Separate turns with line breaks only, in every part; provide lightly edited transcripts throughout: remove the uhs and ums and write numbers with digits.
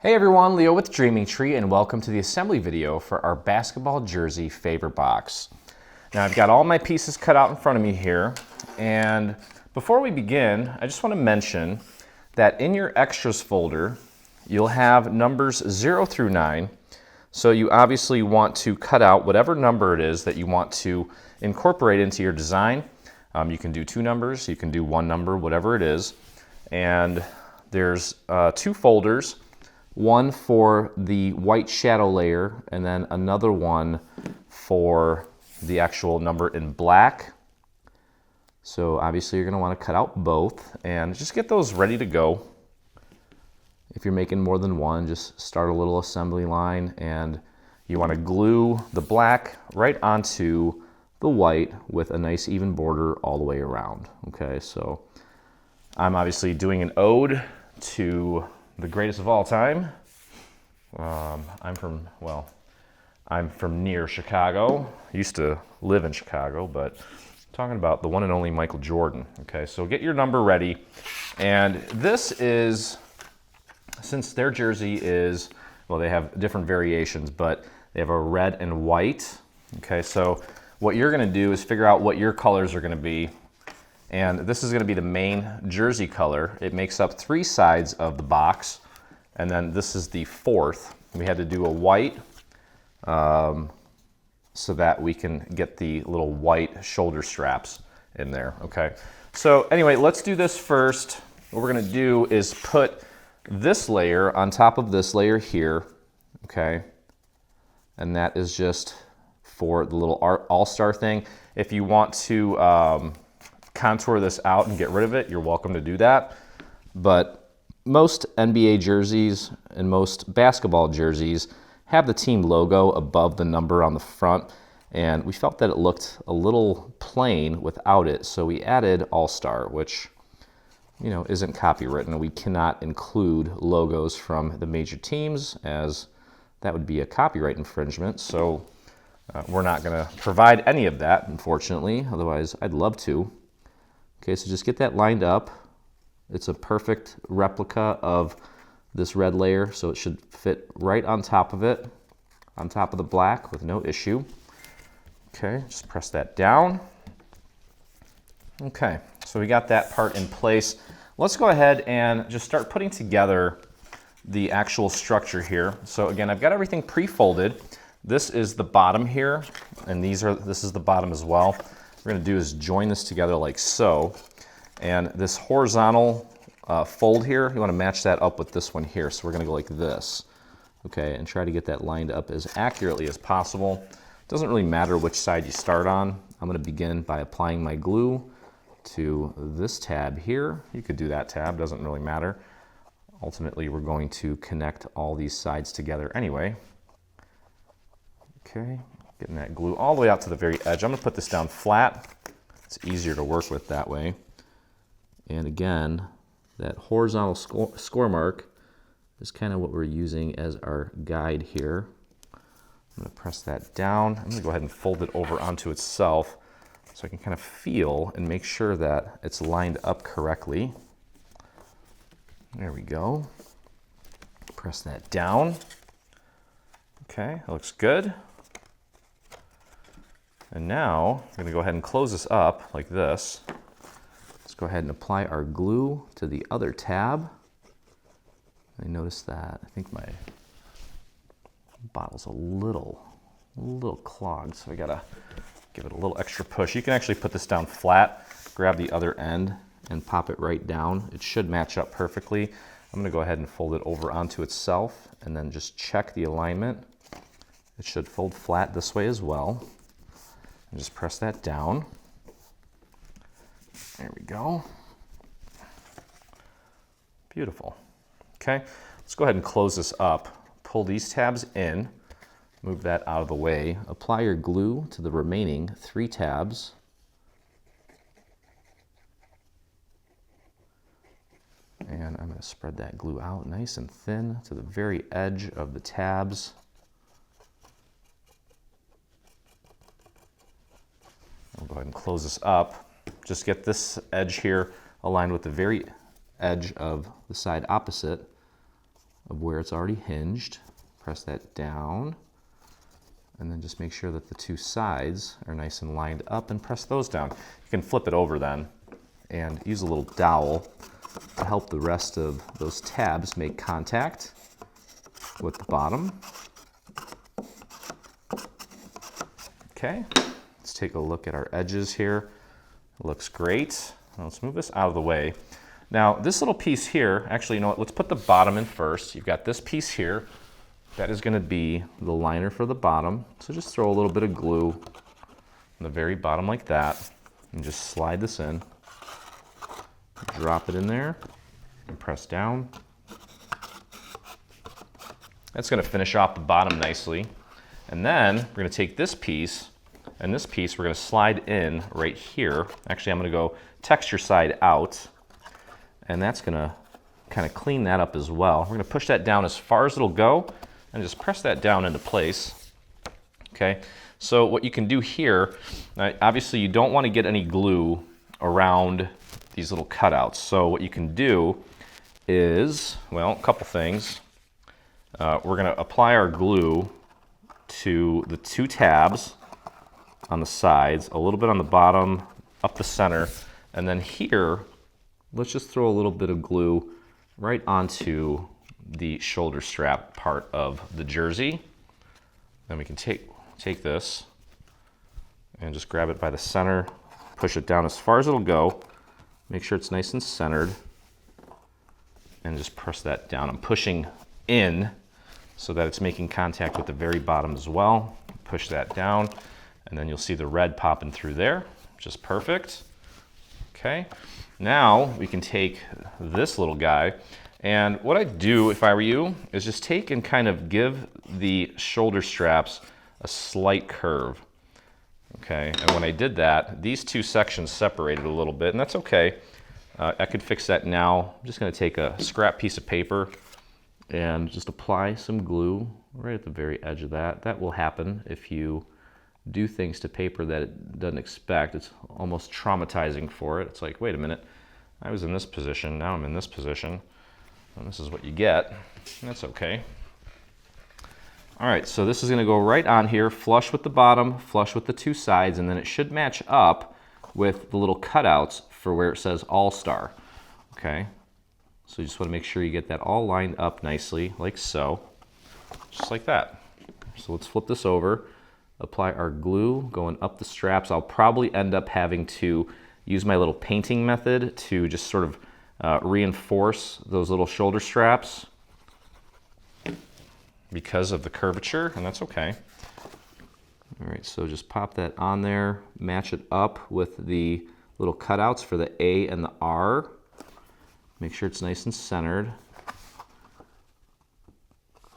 Hey everyone, Leo with Dreaming Tree, and welcome to the assembly video for our basketball jersey favor box. Now I've got all my pieces cut out in front of me here, and before we begin, I just want to mention that in your extras folder, you'll have numbers 0 through 9. So you obviously want to cut out whatever number it is that you want to incorporate into your design. You can do 2 numbers, you can do 1 number, whatever it is. And there's 2 folders. One for the white shadow layer, and then another one for the actual number in black. So obviously you're going to want to cut out both and just get those ready to go. If you're making more than one, just start a little assembly line, and you want to glue the black right onto the white with a nice even border all the way around. Okay, so I'm obviously doing an ode to the greatest of all time. I'm from near Chicago. I used to live in Chicago, but I'm talking about the one and only Michael Jordan. Okay, so get your number ready. And this is, since their jersey is, well, they have different variations, but they have a red and white. Okay, so what you're gonna do is figure out what your colors are gonna be. And this is going to be the main jersey color. It makes up 3 sides of the box, and then this is the 4th. We had to do a white so that we can get the little white shoulder straps in there, okay? So anyway, let's do this first. What we're going to do is put this layer on top of this layer here, okay? And that is just for the little all-star thing. If you want to contour this out and get rid of it, you're welcome to do that. But most NBA jerseys and most basketball jerseys have the team logo above the number on the front, and we felt that it looked a little plain without it, so we added All-Star, which, you know, isn't copywritten. We cannot include logos from the major teams, as that would be a copyright infringement. So we're not going to provide any of that, unfortunately. Otherwise, I'd love to. Okay, so just get that lined up. It's a perfect replica of this red layer, so it should fit right on top of it, on top of the black with no issue. Okay, just press that down. Okay, so we got that part in place. Let's go ahead and just start putting together the actual structure here. So again, I've got everything pre-folded. This is the bottom here, and this is the bottom as well. What we're going to do is join this together like so, and this horizontal fold here, you want to match that up with this one here. So we're going to go like this, okay, and try to get that lined up as accurately as possible. It doesn't really matter which side you start on. I'm going to begin by applying my glue to this tab here. You could do that tab, doesn't really matter. Ultimately, we're going to connect all these sides together anyway. Okay. Getting that glue all the way out to the very edge. I'm going to put this down flat. It's easier to work with that way. And again, that horizontal score mark is kind of what we're using as our guide here. I'm going to press that down. I'm going to go ahead and fold it over onto itself so I can kind of feel and make sure that it's lined up correctly. There we go. Press that down. Okay, that looks good. And now I'm going to go ahead and close this up like this. Let's go ahead and apply our glue to the other tab. I noticed that I think my bottle's a little clogged, so I gotta give it a little extra push. You can actually put this down flat, grab the other end, and pop it right down. It should match up perfectly. I'm going to go ahead and fold it over onto itself, and then just check the alignment. It should fold flat this way as well. And just press that down. There we go. Beautiful. Okay, let's go ahead and close this up. Pull these tabs in, move that out of the way. Apply your glue to the remaining 3 tabs. And I'm going to spread that glue out nice and thin to the very edge of the tabs. I'll go ahead and close this up. Just get this edge here aligned with the very edge of the side opposite of where it's already hinged. Press that down, and then just make sure that the two sides are nice and lined up and press those down. You can flip it over then and use a little dowel to help the rest of those tabs make contact with the bottom. Okay, let's take a look at our edges here. It looks great. Now let's move this out of the way. Now this little piece here, actually, you know what, let's put the bottom in first. You've got this piece here. That is going to be the liner for the bottom. So just throw a little bit of glue on the very bottom like that and just slide this in. Drop it in there and press down. That's going to finish off the bottom nicely. And then we're going to take this piece, and this piece we're going to slide in right here. Actually, I'm going to go texture side out, and that's going to kind of clean that up as well. We're going to push that down as far as it'll go and just press that down into place. Okay, so what you can do here, obviously you don't want to get any glue around these little cutouts. So what you can do is, well, a couple things. We're going to apply our glue to the two tabs on the sides, a little bit on the bottom, up the center, and then here, let's just throw a little bit of glue right onto the shoulder strap part of the jersey. Then we can take this and just grab it by the center, push it down as far as it'll go, make sure it's nice and centered, and just press that down. I'm pushing in so that it's making contact with the very bottom as well. Push that down, and then you'll see the red popping through there, which is perfect. Okay, now we can take this little guy, and what I'd do if I were you is just take and kind of give the shoulder straps a slight curve. Okay, and when I did that, these two sections separated a little bit, and that's okay. I could fix that now. I'm just going to take a scrap piece of paper and just apply some glue right at the very edge of that. That will happen if you do things to paper that it doesn't expect. It's almost traumatizing for it. It's like, wait a minute, I was in this position, now I'm in this position, and this is what you get. That's okay. All right, so this is going to go right on here, flush with the bottom, flush with the two sides, and then it should match up with the little cutouts for where it says All-Star. Okay, so you just want to make sure you get that all lined up nicely, like so, just like that. So let's flip this over, apply our glue going up the straps. I'll probably end up having to use my little painting method to just sort of reinforce those little shoulder straps because of the curvature, and that's okay. All right, so just pop that on there, match it up with the little cutouts for the A and the R. Make sure it's nice and centered.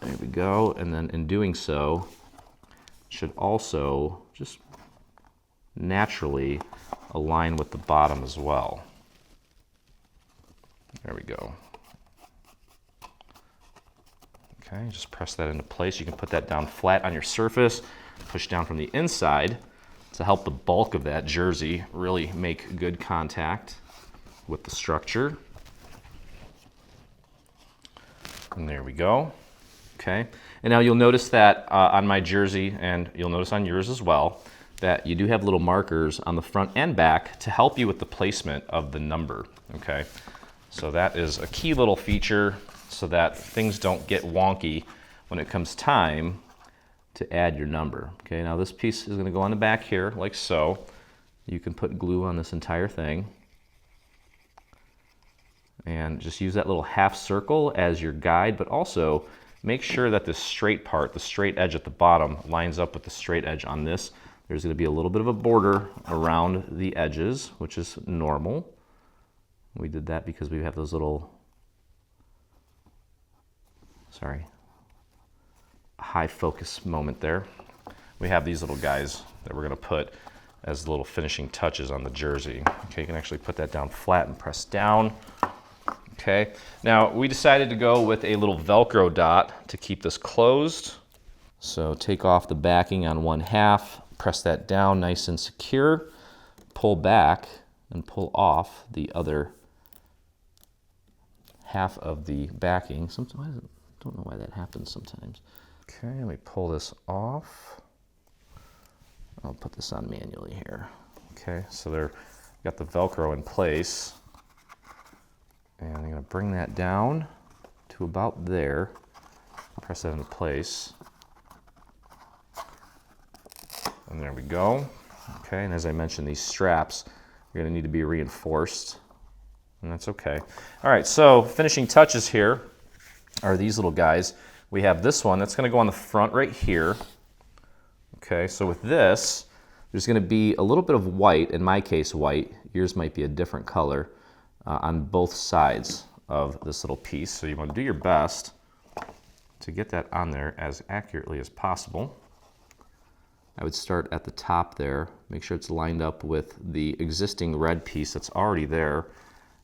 There we go, and then in doing so, should also just naturally align with the bottom as well. There we go. Okay, just press that into place. You can put that down flat on your surface, push down from the inside to help the bulk of that jersey really make good contact with the structure. And there we go. Okay, and now you'll notice that on my jersey, and you'll notice on yours as well, that you do have little markers on the front and back to help you with the placement of the number. Okay, so that is a key little feature so that things don't get wonky when it comes time to add your number. Okay, now this piece is going to go on the back here like so. You can put glue on this entire thing and just use that little half circle as your guide, but also make sure that this straight part, the straight edge at the bottom, lines up with the straight edge on this. There's going to be a little bit of a border around the edges, which is normal. We did that because we have those little, high focus moment there. We have these little guys that we're going to put as little finishing touches on the jersey. Okay, you can actually put that down flat and press down. Okay, now we decided to go with a little Velcro dot to keep this closed. So take off the backing on one half, press that down nice and secure, pull back and pull off the other half of the backing. Don't know why that happens sometimes. Okay, let me pull this off. I'll put this on manually here. Okay, so there, got the Velcro in place. And I'm gonna bring that down to about there. Press that into place. And there we go. Okay, and as I mentioned, these straps are gonna need to be reinforced, and that's okay. All right, so finishing touches here are these little guys. We have this one that's gonna go on the front right here. Okay, so with this, there's gonna be a little bit of white, in my case white, yours might be a different color, on both sides of this little piece. So you wanna do your best to get that on there as accurately as possible. I would start at the top there, make sure it's lined up with the existing red piece that's already there,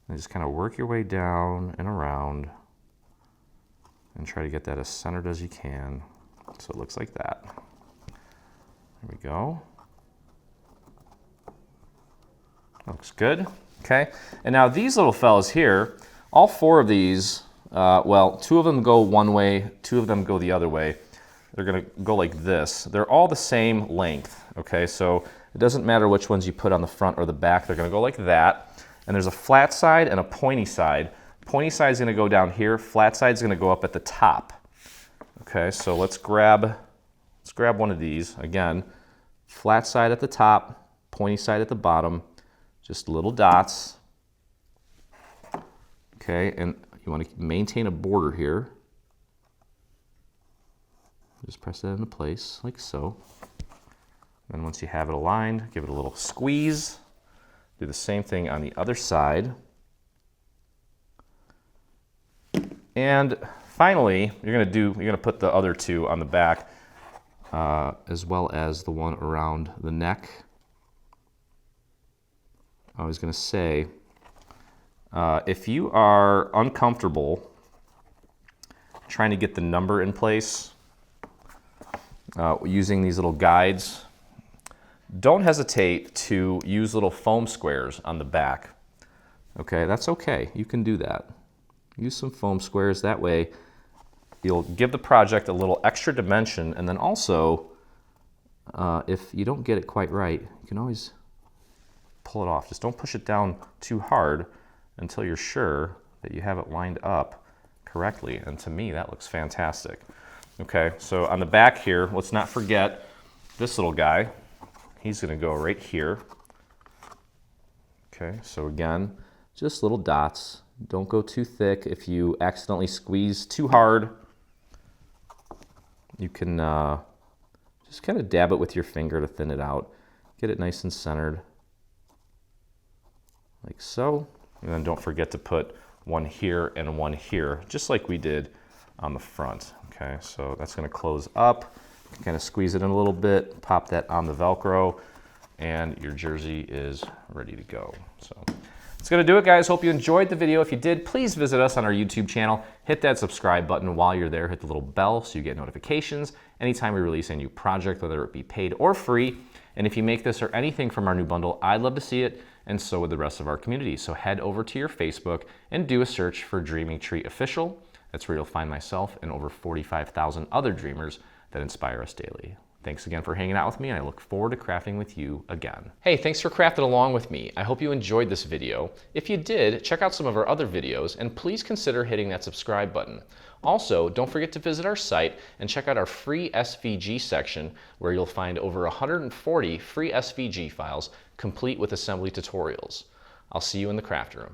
and just kind of work your way down and around and try to get that as centered as you can so it looks like that. There we go. Looks good. Okay, and now these little fellas here, all four of these, well, two of them go one way, two of them go the other way. They're gonna go like this. They're all the same length, okay? So it doesn't matter which ones you put on the front or the back, they're gonna go like that. And there's a flat side and a pointy side. Pointy side is gonna go down here, flat side is gonna go up at the top. Okay, so let's grab one of these. Again, flat side at the top, pointy side at the bottom, just little dots. Okay, and you wanna maintain a border here. Just press that into place, like so. And once you have it aligned, give it a little squeeze. Do the same thing on the other side. And finally, you're gonna put the other two on the back, as well as the one around the neck. I was gonna say, if you are uncomfortable trying to get the number in place, using these little guides, don't hesitate to use little foam squares on the back. Okay, that's okay, you can do that. Use some foam squares, that way you'll give the project a little extra dimension, and then also, if you don't get it quite right, you can always pull it off. Just don't push it down too hard until you're sure that you have it lined up correctly, and to me that looks fantastic. Okay, so on the back here, let's not forget this little guy. He's gonna go right here. Okay, so again, just little dots. Don't go too thick. If you accidentally squeeze too hard, you can just kind of dab it with your finger to thin it out. Get it nice and centered, like so. And then don't forget to put one here and one here, just like we did on the front. Okay, so that's gonna close up, kind of squeeze it in a little bit, pop that on the Velcro, and your jersey is ready to go. So that's gonna do it, guys. Hope you enjoyed the video. If you did, please visit us on our YouTube channel. Hit that subscribe button while you're there. Hit the little bell so you get notifications anytime we release a new project, whether it be paid or free. And if you make this or anything from our new bundle, I'd love to see it, and so would the rest of our community. So head over to your Facebook and do a search for Dreaming Tree Official. That's where you'll find myself and over 45,000 other dreamers that inspire us daily. Thanks again for hanging out with me, and I look forward to crafting with you again. Hey, thanks for crafting along with me. I hope you enjoyed this video. If you did, check out some of our other videos, and please consider hitting that subscribe button. Also, don't forget to visit our site and check out our free SVG section, where you'll find over 140 free SVG files complete with assembly tutorials. I'll see you in the craft room.